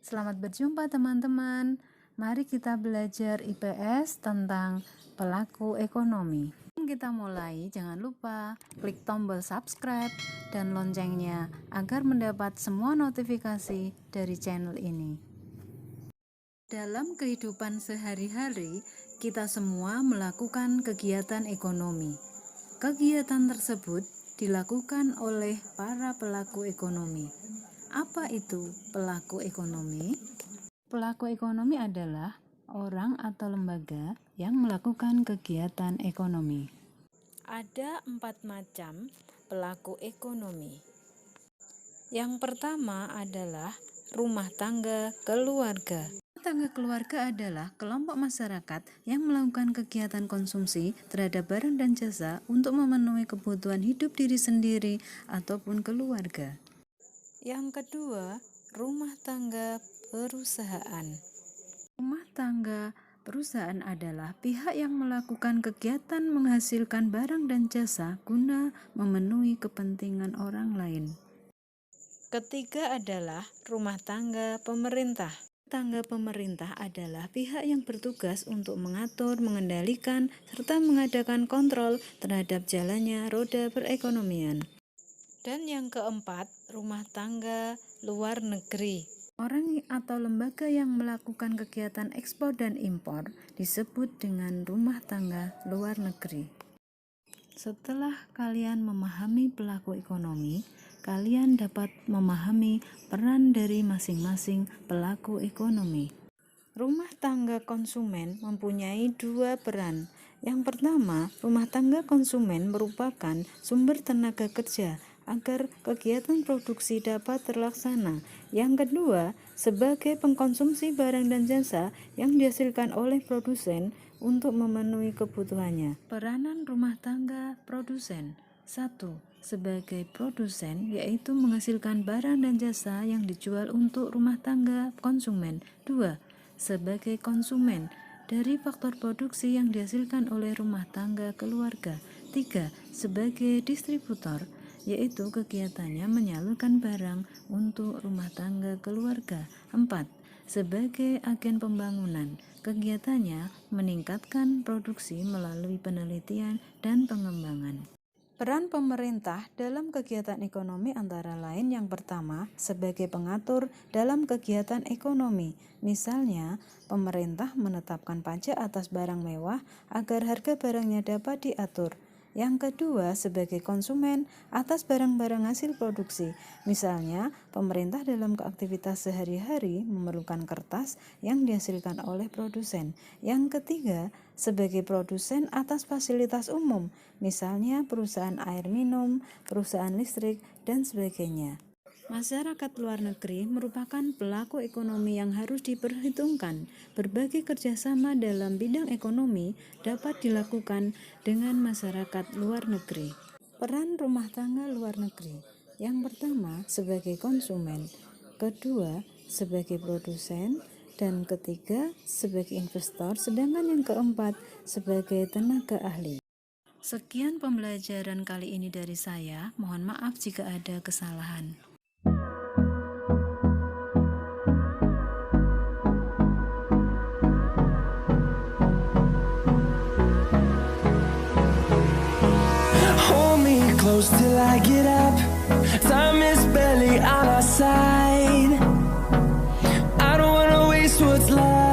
Selamat berjumpa teman-teman. Mari kita belajar IPS tentang pelaku ekonomi. Sebelum kita mulai, jangan lupa klik tombol subscribe dan loncengnya agar mendapat semua notifikasi dari channel ini. Dalam kehidupan sehari-hari, kita semua melakukan kegiatan ekonomi. Kegiatan tersebut dilakukan oleh para pelaku ekonomi. Apa itu pelaku ekonomi? Pelaku ekonomi adalah orang atau lembaga yang melakukan kegiatan ekonomi. Ada 4 macam pelaku ekonomi. Yang pertama adalah rumah tangga keluarga. Rumah tangga keluarga adalah kelompok masyarakat yang melakukan kegiatan konsumsi terhadap barang dan jasa untuk memenuhi kebutuhan hidup diri sendiri ataupun keluarga. Yang kedua, rumah tangga perusahaan. Rumah tangga perusahaan adalah pihak yang melakukan kegiatan menghasilkan barang dan jasa guna memenuhi kepentingan orang lain. Ketiga adalah rumah tangga pemerintah. Tangga pemerintah adalah pihak yang bertugas untuk mengatur, mengendalikan, serta mengadakan kontrol terhadap jalannya roda perekonomian. Dan yang keempat, rumah tangga luar negeri. Orang atau lembaga yang melakukan kegiatan ekspor dan impor disebut dengan rumah tangga luar negeri. Setelah kalian memahami pelaku ekonomi, kalian dapat memahami peran dari masing-masing pelaku ekonomi. Rumah tangga konsumen mempunyai 2 peran. Yang pertama, rumah tangga konsumen merupakan sumber tenaga kerja agar kegiatan produksi dapat terlaksana. Yang kedua, sebagai pengkonsumsi barang dan jasa yang dihasilkan oleh produsen untuk memenuhi kebutuhannya. Peranan rumah tangga produsen. 1. Sebagai produsen, yaitu menghasilkan barang dan jasa yang dijual untuk rumah tangga konsumen. 2. Sebagai konsumen, dari faktor produksi yang dihasilkan oleh rumah tangga keluarga. 3. Sebagai distributor, yaitu kegiatannya menyalurkan barang untuk rumah tangga keluarga. 4. Sebagai agen pembangunan, kegiatannya meningkatkan produksi melalui penelitian dan pengembangan. Peran pemerintah dalam kegiatan ekonomi antara lain yang pertama, sebagai pengatur dalam kegiatan ekonomi. Misalnya, pemerintah menetapkan pajak atas barang mewah agar harga barangnya dapat diatur. Yang kedua, sebagai konsumen atas barang-barang hasil produksi. Misalnya, pemerintah dalam aktivitas sehari-hari memerlukan kertas yang dihasilkan oleh produsen. Yang ketiga, sebagai produsen atas fasilitas umum. Misalnya, perusahaan air minum, perusahaan listrik, dan sebagainya. Masyarakat luar negeri merupakan pelaku ekonomi yang harus diperhitungkan. Berbagai kerjasama dalam bidang ekonomi dapat dilakukan dengan masyarakat luar negeri. Peran rumah tangga luar negeri. Yang pertama, sebagai konsumen. Kedua, sebagai produsen. Dan ketiga, sebagai investor. Sedangkan yang keempat, sebagai tenaga ahli. Sekian pembelajaran kali ini dari saya. Mohon maaf jika ada kesalahan. Close till I get up. Time is barely on our side. I don't wanna waste what's left.